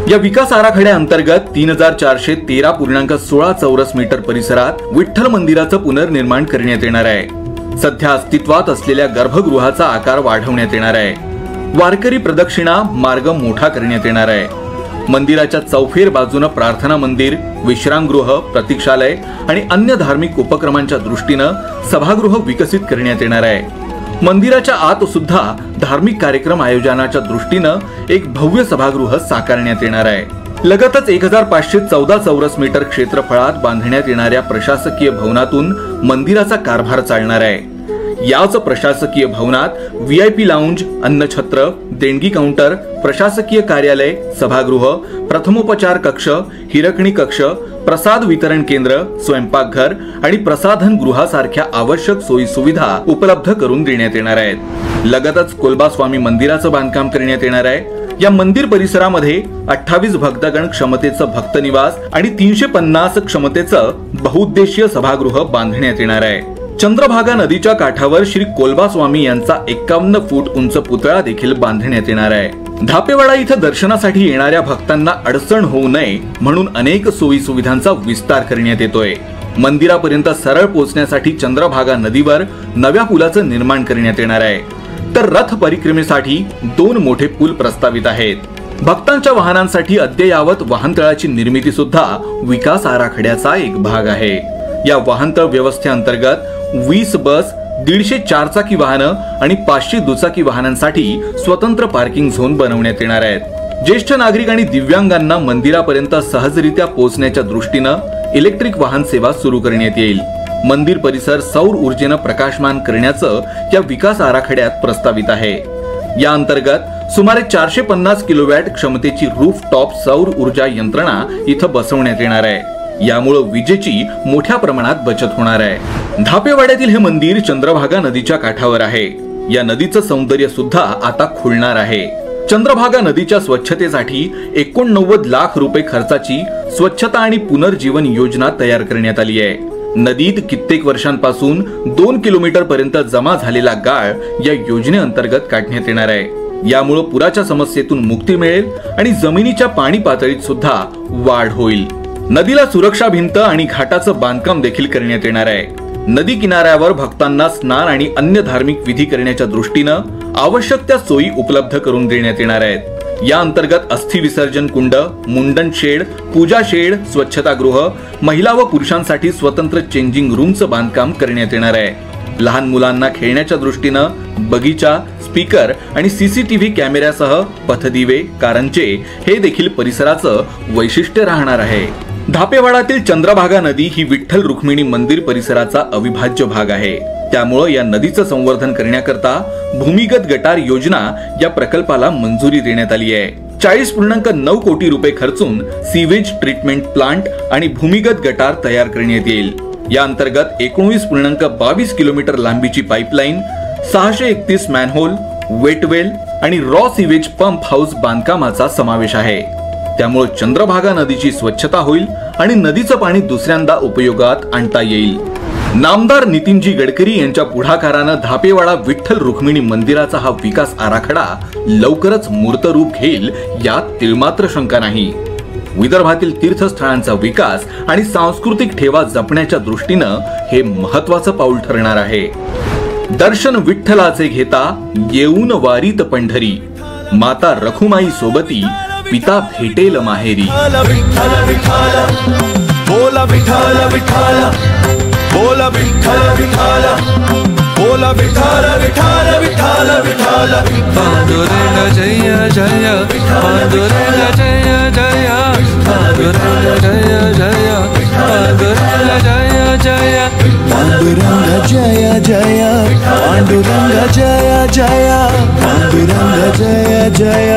या विकास आराखड्याअंतर्गत 3413.16 चौरस मीटर परिसरात विठ्ठल मंदिराचं पुनर्निर्माण करण्यात येणार आहे। सध्या अस्तित्वात असलेल्या गर्भगृहाचा आकार वाढवण्यात येणार आहे। वारकरी प्रदक्षिणा मार्ग मोठा करण्यात येणार आहे। मंदिराच्या चौफेर बाजूने प्रार्थना मंदिर, विश्रामगृह, प्रतीक्षालय आणि अन्य धार्मिक उपक्रमांच्या दृष्टीने सभागृह विकसित करण्यात येणार आहे। मंदिराच्या आत सुद्धा धार्मिक कार्यक्रम आयोजनाच्या दृष्टीने एक भव्य सभागृह साकारण्यात येणार आहे। लगतच 1514 चौरस मीटर क्षेत्रफळात बांधण्यात येणाऱ्या प्रशासकीय भवनातून मंदिराचा कारभार चालणार आहे। याच प्रशासकीय भवनात VIP लाउंज, अन्नछत्र, देणगी काउंटर, प्रशासकीय कार्यालय, सभागृह, प्रथमोपचार कक्ष, हिरकणी कक्ष, प्रसाद वितरण केंद्र, स्वयंपाकघर आणि प्रसाधन गृहासारख्या आवश्यक सोयी सुविधा उपलब्ध करून देण्यात येणार आहेत। लगतच कोलबा स्वामी मंदिराचं बांधकाम करण्यात येणार आहे। या मंदिर परिसरामध्ये 28 भक्तगण क्षमतेचं भक्त निवास आणि 350 क्षमतेचं बहुउद्देशीय सभागृह बांधण्यात येणार आहे। चंद्रभागा नदीच्या काठावर श्री कोलबा स्वामी यांचा 51 फूट उंच पुतळा देखील बांधण्यात येणार आहे। धापेवाडा इथं दर्शनासाठी येणाऱ्या भक्तांना अडचण होऊ नये म्हणून अनेक सोयी सुविधांचा विस्तार करण्यात येतोय। मंदिरापर्यंत सरळ पोहोचण्यासाठी चंद्रभागा नदीवर नव्या पुलाचं निर्माण करण्यात येणार आहे। तर रथ परिक्रमेसाठी 2 मोठे पूल प्रस्तावित आहेत। भक्तांच्या वाहनांसाठी अद्ययावत वाहनतळाची निर्मिती सुद्धा विकास आराखड्याचा एक भाग आहे। या वाहनतळ व्यवस्थेअंतर्गत 20 बस, 150 चारचाकी वाहनं आणि 500 दुचाकी वाहनांसाठी स्वतंत्र पार्किंग झोन बनवण्यात येणार आहेत। ज्येष्ठ नागरिक आणि दिव्यांगांना मंदिरापर्यंत सहजरित्या पोहोचण्याच्या दृष्टीनं इलेक्ट्रिक वाहन सेवा सुरू करण्यात येईल। मंदिर परिसर सौर ऊर्जेनं प्रकाशमान करण्याचं या विकास आराखड्यात प्रस्तावित आहे। या अंतर्गत सुमारे 450 किलोवॅट क्षमतेची रूफटॉप सौर ऊर्जा यंत्रणा इथं बसवण्यात येणार आहे। यामुळे विजेची मोठ्या प्रमाणात बचत होणार आहे। धापेवाड्यातील हे मंदिर चंद्रभागा नदीच्या काठावर आहे। या नदीचं सौंदर्य सुद्धा आता खुलणार आहे। चंद्रभागा नदीच्या स्वच्छतेसाठी 89 लाख रुपये खर्चाची स्वच्छता आणि पुनर्जीवन योजना तयार करण्यात आली आहे। नदीत कित्येक वर्षांपासून 2 किलोमीटर पर्यंत जमा झालेला गाळ या योजनेअंतर्गत काढण्यात येणार आहे। यामुळे पुराच्या समस्येतून मुक्ती मिळेल आणि जमिनीच्या पाणी पातळीत सुद्धा वाढ होईल। नदीला सुरक्षा भिंत आणि घाटाचं बांधकाम देखील करण्यात येणार आहे। नदी किनाऱ्यावर भक्तांना स्नान आणि अन्य धार्मिक विधी करण्याच्या दृष्टीनं आवश्यक त्या सोयी उपलब्ध करून देण्यात येणार आहेत। या अंतर्गत अस्थि विसर्जन कुंड, मुंडन शेड, पूजा शेड, स्वच्छतागृह, महिला व पुरुषांसाठी स्वतंत्र चेंजिंग रूमचं बांधकाम करण्यात येणार आहे। लहान मुलांना खेळण्याच्या दृष्टीनं बगीचा, स्पीकर आणि CCTV कॅमेऱ्यासह पथदिवे, कारंजे हे देखील परिसराचं वैशिष्ट्य राहणार आहे। धापेवाडातील चंद्रभागा नदी ही विठ्ठल रुक्मिणी मंदिर परिसराचा अविभाज्य भाग आहे। त्यामुळे या नदीचं संवर्धन करण्याकरता भूमिगत गटार योजना या प्रकल्पाला मंजुरी देण्यात आली आहे। 40.9 कोटी रुपये खर्चून सीवेज ट्रीटमेंट प्लांट आणि भूमिगत गटार तयार करण्यात येईल। या अंतर्गत 19.22 किलोमीटर लांबीची पाईपलाईन, 631 मॅनहोल, वेटवेल आणि रॉ सीवेज पंप हाऊस बांधकामाचा समावेश आहे। त्यामुळे चंद्रभागा नदीची स्वच्छता होईल आणि नदीचं पाणी दुसऱ्यांदा उपयोगात आणता येईल। नामदार नितीनजी गडकरी यांच्या पुढाकाराने धापेवाडा विठ्ठल रुक्मिणी मंदिराचा हा विकास आराखडा लवकरच मूर्तरूप घेईल यात तिळमात्र शंका नाही। विदर्भातील तीर्थस्थळांचा विकास आणि सांस्कृतिक ठेवा जपण्याच्या दृष्टीनं हे महत्त्वाचं पाऊल ठरणार आहे। दर्शन विठ्ठलाचे घेता येऊन वारीत पंढरी, माता रखुमाई सोबती पिता भेटेल माहेरी। बोला विठ्ठल विठ्ठल, बोला विठ्ठल विठ्ठल, बोला विठ्ठल विठ्ठल विठ्ठल विठ्ठल। पांडुरंग जय जय, पांडुरंग जय जय, पांडुरंग जय जय, पांडुरंग जय जय, पांडुरंग जय जय, पांडुरंग जय जय, पांडुरंग जय जय।